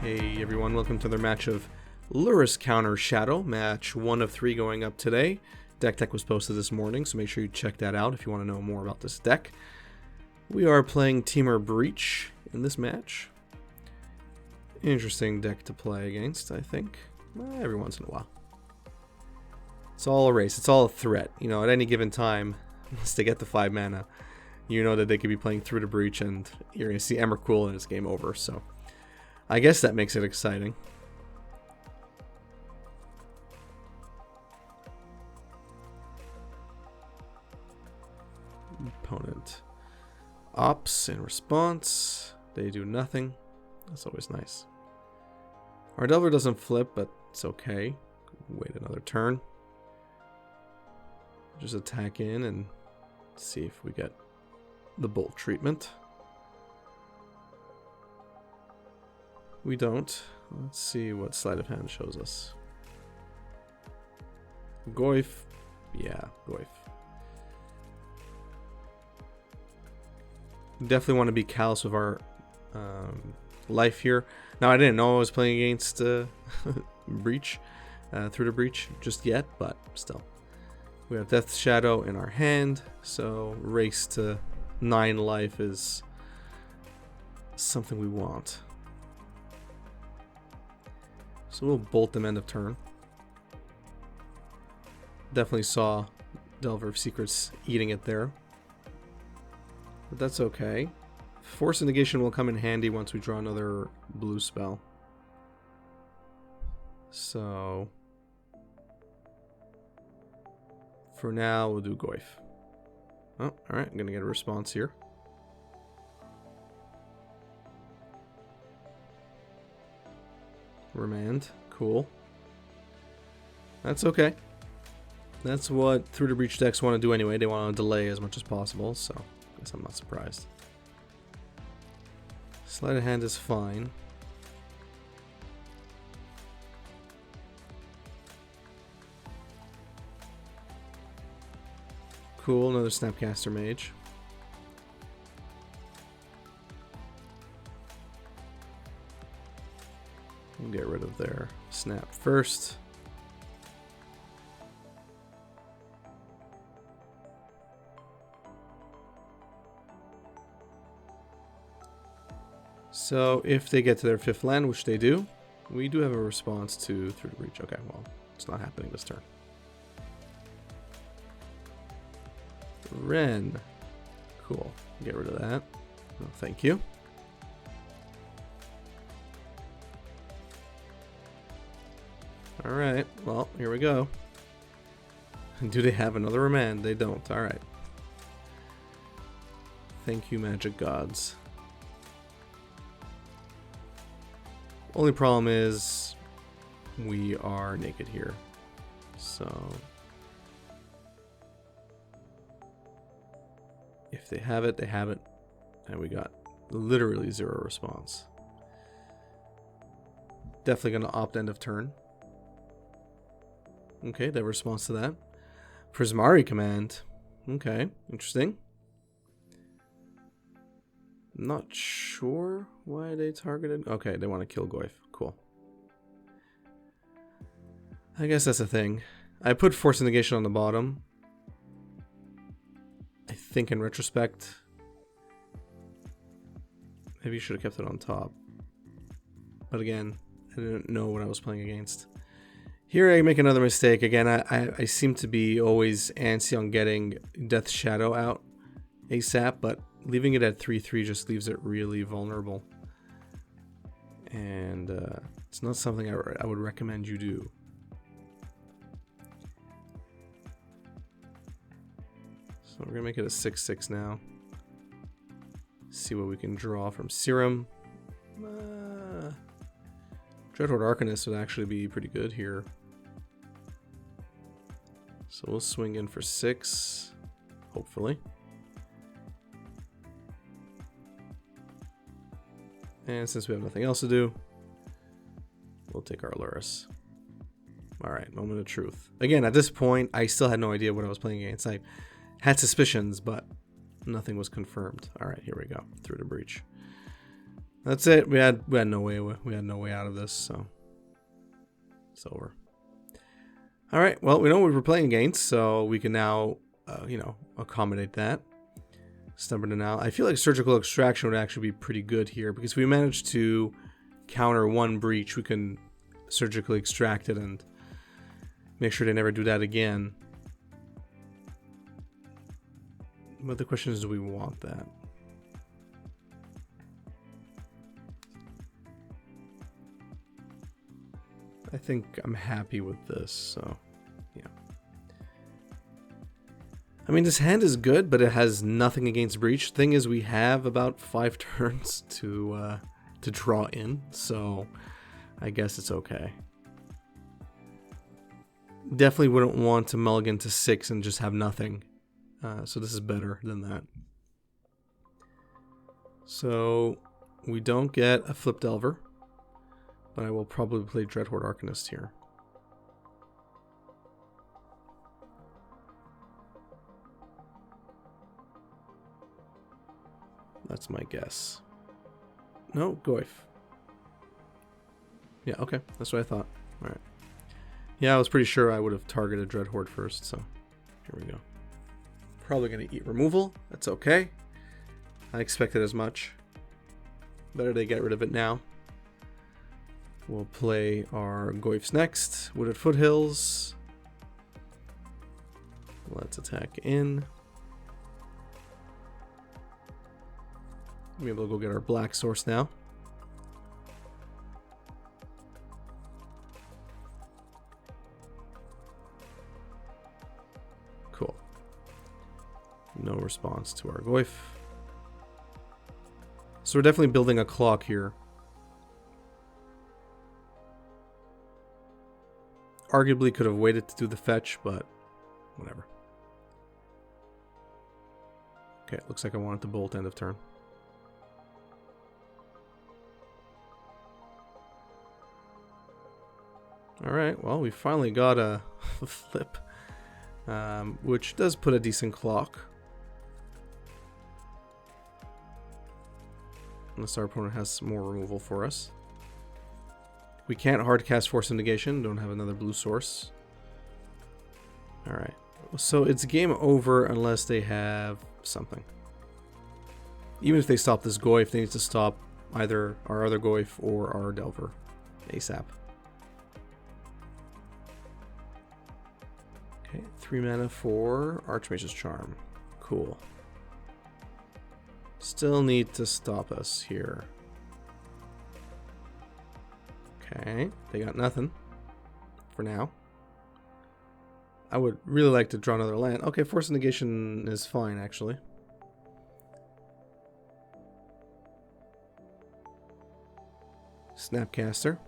Hey everyone, welcome to another match of Lurrus Counter-Shadow, match 1 of 3 going up today. Deck tech was posted this morning, so make sure you check that out if you want to know more about this deck. We are playing Temur Breach in this match. Interesting deck to play against, I think, every once in a while. It's all a race, it's all a threat. You know, at any given time, once they get the 5 mana, you know that they could be playing through the Breach and you're going to see Emrakul and it's game over, so I guess that makes it exciting. Opponent ops in response. They do nothing. That's always nice. Our Delver doesn't flip, but it's okay. Wait another turn. Just attack in and see if we get the bolt treatment. We don't. Let's see what sleight of hand shows us. Goyf. Yeah, Goyf. Definitely want to be callous with our life here. Now, I didn't know I was playing against Breach, through the Breach just yet, but still. We have Death Shadow in our hand, so race to 9 life is something we want. So we'll bolt them end of turn. Definitely saw Delver of Secrets eating it there. But that's okay. Force Negation will come in handy once we draw another blue spell. So for now, we'll do Goyf. Oh, alright, I'm going to get a response here. Remand. Cool. That's okay. That's what Through the Breach decks want to do anyway. They want to delay as much as possible, so I guess I'm not surprised. Sleight of hand is fine. Cool, another Snapcaster Mage. We'll get rid of their snap first. So if they get to their 5th land, which they do, we do have a response to Through the Breach. Okay, well, it's not happening this turn. Ren. Cool. Get rid of that. No, thank you. Alright, well, here we go. Do they have another remand? They don't. Alright. Thank you, magic gods. Only problem is we are naked here. So if they have it, they have it. And we got literally 0 response. Definitely going to opt end of turn. Okay, that response to that. Prismari command. Okay, interesting. Not sure why they targeted. Okay, they want to kill Goyf. Cool. I guess that's a thing. I put Force Negation on the bottom. I think in retrospect, maybe you should have kept it on top. But again, I didn't know what I was playing against. Here I make another mistake. Again, I seem to be always antsy on getting Death Shadow out ASAP, but leaving it at 3/3 just leaves it really vulnerable. And it's not something I would recommend you do. So we're going to make it a 6/6 now. See what we can draw from Serum. Dreadhorde Arcanist would actually be pretty good here. So we'll swing in for 6, hopefully. And since we have nothing else to do, we'll take our Lurrus. Alright, moment of truth. Again, at this point, I still had no idea what I was playing against. I had suspicions, but nothing was confirmed. Alright, here we go. Through the Breach. That's it. We had no way out of this, so it's over. All right. Well, we know what we're playing against, so we can now, accommodate that. Stubborn denial. I feel like surgical extraction would actually be pretty good here because if we manage to counter one breach, we can surgically extract it and make sure they never do that again. But the question is, do we want that? I think I'm happy with this, so yeah. I mean, this hand is good, but it has nothing against breach. Thing is, we have about 5 turns to draw in, so I guess it's okay. Definitely wouldn't want to mulligan to 6 and just have nothing. So this is better than that. So we don't get a flip Delver, but I will probably play Dreadhorde Arcanist here. That's my guess. No, Goyf. Yeah, okay. That's what I thought. Alright. Yeah, I was pretty sure I would have targeted Dreadhorde first, so here we go. Probably going to eat removal. That's okay. I expected as much. Better to get rid of it now. We'll play our Goyfs next. Wooded Foothills. Let's attack in. We'll be able to go get our black source now. Cool. No response to our Goyf. So we're definitely building a clock here. Arguably could have waited to do the fetch, but whatever. Okay, looks like I wanted to bolt end of turn. Alright, well, we finally got a flip, which does put a decent clock. Unless our opponent has some more removal for us. We can't hard cast Force of Negation, don't have another blue source. Alright, so it's game over unless they have something. Even if they stop this Goyf, they need to stop either our other Goyf or our Delver ASAP. Okay, 3 mana for Archmage's Charm. Cool. Still need to stop us here. Okay, they got nothing for now. I would really like to draw another land. Okay, Force of Negation is fine, actually. Snapcaster.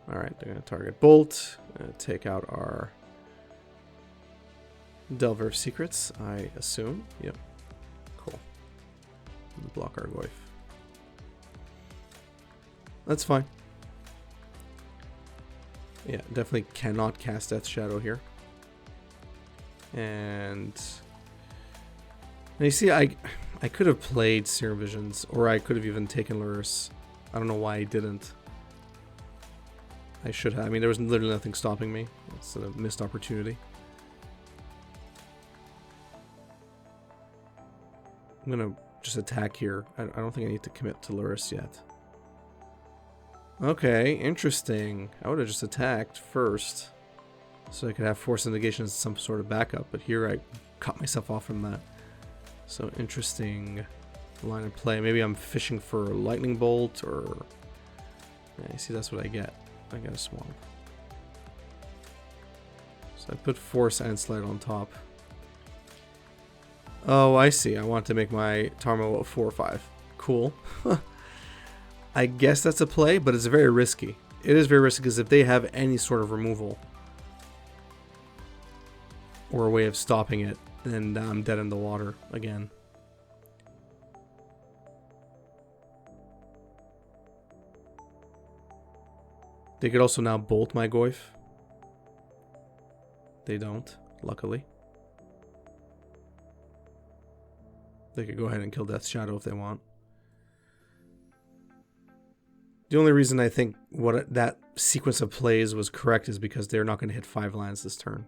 Alright, they're going to target Bolt. Take out our Delver of Secrets, I assume. Yep. Cool. Block our Goyf. That's fine. Yeah, definitely cannot cast Death Shadow here. And you see, I could have played Serum Visions, or I could have even taken Lurrus. I don't know why I didn't. I should have. I mean, there was literally nothing stopping me. It's a missed opportunity. I'm gonna just attack here. I don't think I need to commit to Lurrus yet. Okay, interesting. I would have just attacked first, so I could have Force of Negation as some sort of backup, but here I cut myself off from that. So interesting line of play. Maybe I'm fishing for Lightning Bolt, or... Yeah, you see, that's what I get. I get a Swamp. So I put Force and Slide on top. Oh, I see. I want to make my Tarmo a 4/5. Cool. I guess that's a play, but it's very risky. It is very risky because if they have any sort of removal or a way of stopping it, then I'm dead in the water again. They could also now bolt my Goyf. They don't, luckily. They could go ahead and kill Death Shadow if they want. The only reason I think that sequence of plays was correct is because they're not going to hit 5 lands this turn.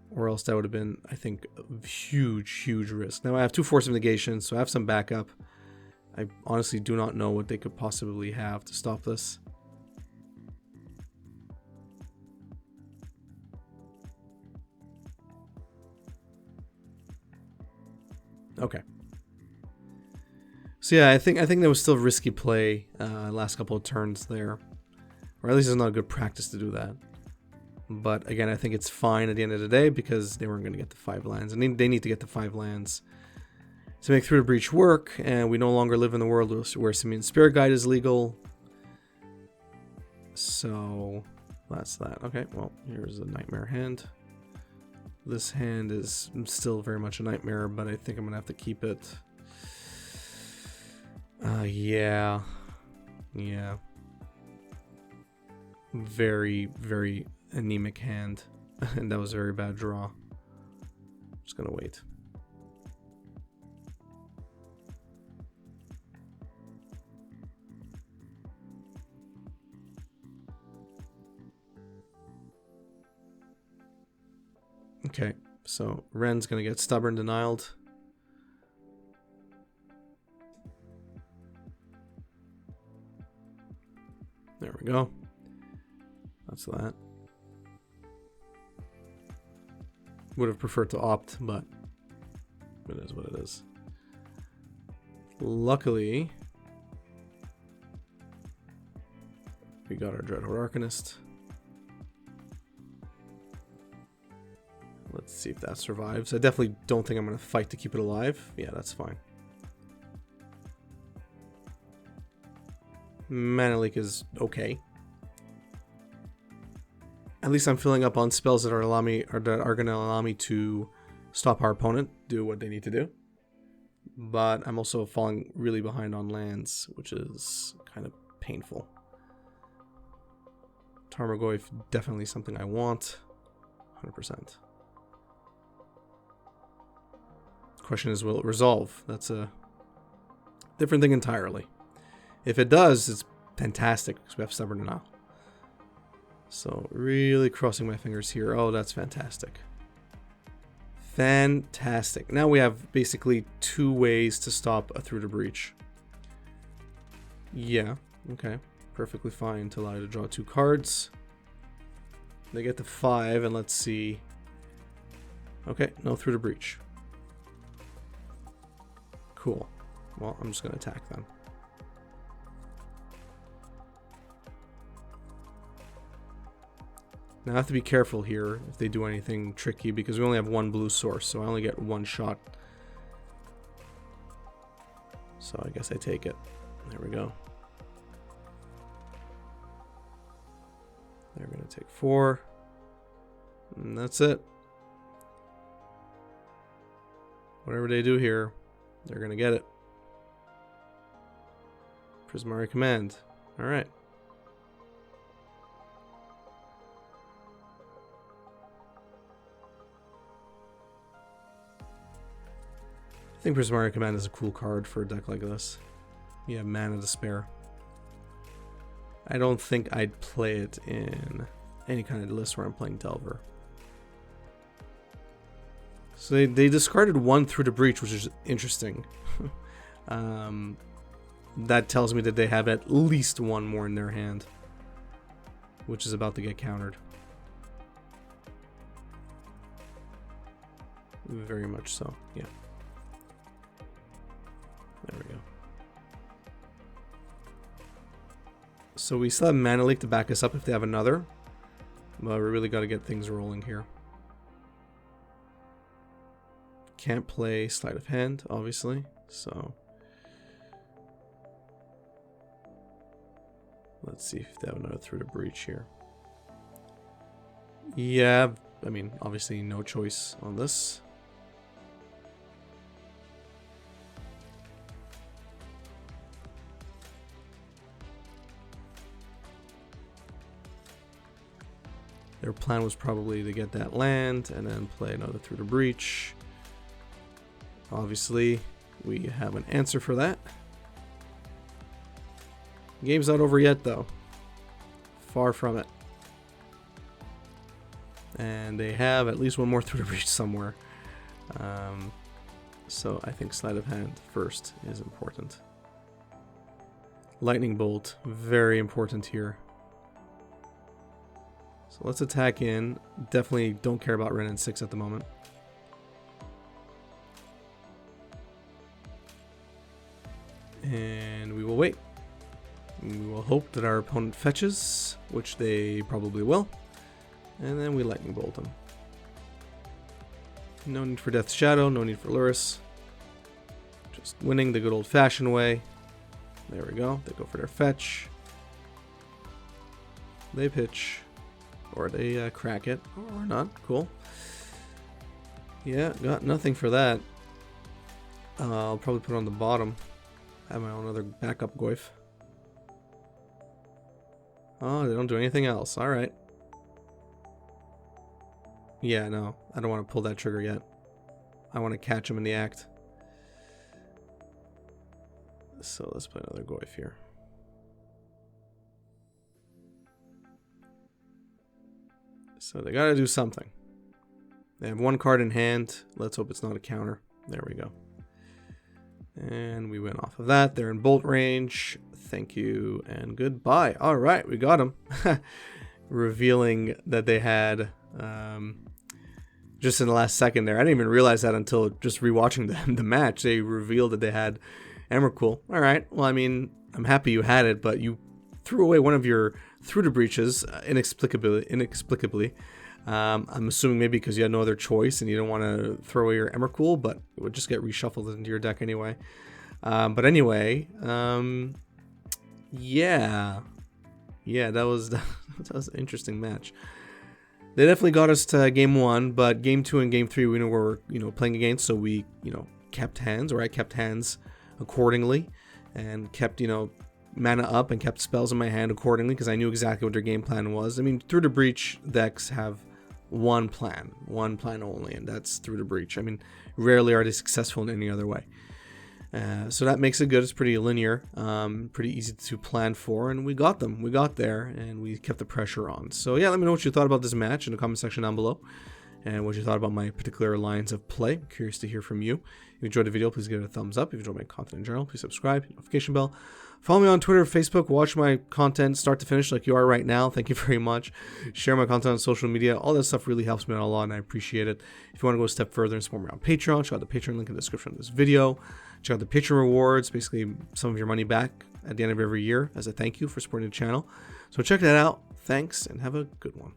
Or else that would have been, I think, a huge risk. Now I have 2 Force of Negation, so I have some backup. I honestly do not know what they could possibly have to stop this. Okay. So yeah, I think there was still risky play last couple of turns there. Or at least it's not a good practice to do that. But again, I think it's fine at the end of the day because they weren't going to get the 5 lands. And they need to get the 5 lands to make Through the Breach work. And we no longer live in the world where Simian Spirit Guide is legal. So that's that. Okay, well, here's a Nightmare hand. This hand is still very much a nightmare, but I think I'm going to have to keep it. Yeah. Very anemic hand. And that was a very bad draw. Just going to wait. Okay, so Ren's going to get Stubborn Denialed. There we go. That's that. Would have preferred to opt, but it is what it is. Luckily, we got our Dreadhorde Arcanist. Let's see if that survives. I definitely don't think I'm going to fight to keep it alive. Yeah, that's fine. Mana Leak is okay. At least I'm filling up on spells that are going to allow me to stop our opponent do what they need to do. But I'm also falling really behind on lands, which is kind of painful. Tarmogoyf, definitely something I want. 100%. Question is, will it resolve? That's a different thing entirely. If it does, it's fantastic because we have Stubborn Denial. So really crossing my fingers here. Oh, that's fantastic. Fantastic. Now we have basically 2 ways to stop a Through the Breach. Yeah, okay. Perfectly fine to allow you to draw 2 cards. They get to 5, and let's see. Okay, no Through the Breach. Cool. Well, I'm just going to attack them. Now I have to be careful here if they do anything tricky because we only have 1 blue source, so I only get 1 shot. So I guess I take it. There we go. They're going to take 4. And that's it. Whatever they do here, they're going to get it. Prismari Command. Alright. I think Prismari Command is a cool card for a deck like this. You have mana to spare. I don't think I'd play it in any kind of list where I'm playing Delver. So they discarded 1 Through the Breach, which is interesting. That tells me that they have at least 1 more in their hand, which is about to get countered. Very much so, yeah. There we go. So we still have Mana Leak to back us up if they have another. But we really got to get things rolling here. Can't play Sleight of Hand, obviously. So let's see if they have another Through the Breach here. Yeah, I mean, obviously no choice on this. Their plan was probably to get that land and then play another Through the Breach. Obviously, we have an answer for that. Game's not over yet, though. Far from it. And they have at least one more through the breach somewhere. So I think sleight of hand first is important. Lightning bolt, very important here. So let's attack in. Definitely don't care about Ren and 6 at the moment. And we will wait. We will hope that our opponent fetches, which they probably will. And then we lightning bolt them. No need for Death's Shadow, no need for Lurrus. Just winning the good old-fashioned way. There we go. They go for their fetch. They pitch. Or they crack it. Or not. Cool. Yeah, got nothing for that. I'll probably put it on the bottom. Have my own other backup Goyf. Oh, they don't do anything else. Alright. Yeah, no. I don't want to pull that trigger yet. I want to catch him in the act. So let's play another Goyf here. So they gotta do something. They have one card in hand. Let's hope it's not a counter. There we go. And we went off of that. They're in bolt range. Thank you and goodbye. All right, we got them. Revealing that they had just in the last second there. I didn't even realize that until just rewatching the match. They revealed that they had Emrakul. All right. Well, I mean, I'm happy you had it, but you threw away one of your through the breaches inexplicably. I'm assuming maybe because you had no other choice and you don't want to throw away your Emrakul, but it would just get reshuffled into your deck anyway. But anyway, yeah, that was an interesting match. They definitely got us to game 1, but game 2 and game 3 we know we're playing against, so we kept hands, or I kept hands accordingly, and kept mana up and kept spells in my hand accordingly because I knew exactly what their game plan was. I mean, through the breach decks have one plan only, and that's through the breach. I mean, rarely are they successful in any other way. So that makes it good. It's pretty linear, pretty easy to plan for, and we got them. We got there, and we kept the pressure on. So yeah, let me know what you thought about this match in the comment section down below, and what you thought about my particular lines of play. I'm curious to hear from you. If you enjoyed the video, please give it a thumbs up. If you enjoyed my content in general, please subscribe, hit the notification bell. Follow me on Twitter, Facebook, watch my content start to finish like you are right now. Thank you very much. Share my content on social media. All that stuff really helps me out a lot, and I appreciate it. If you want to go a step further and support me on Patreon, check out the Patreon link in the description of this video. Check out the Patreon rewards, basically some of your money back at the end of every year as a thank you for supporting the channel. So check that out. Thanks, and have a good one.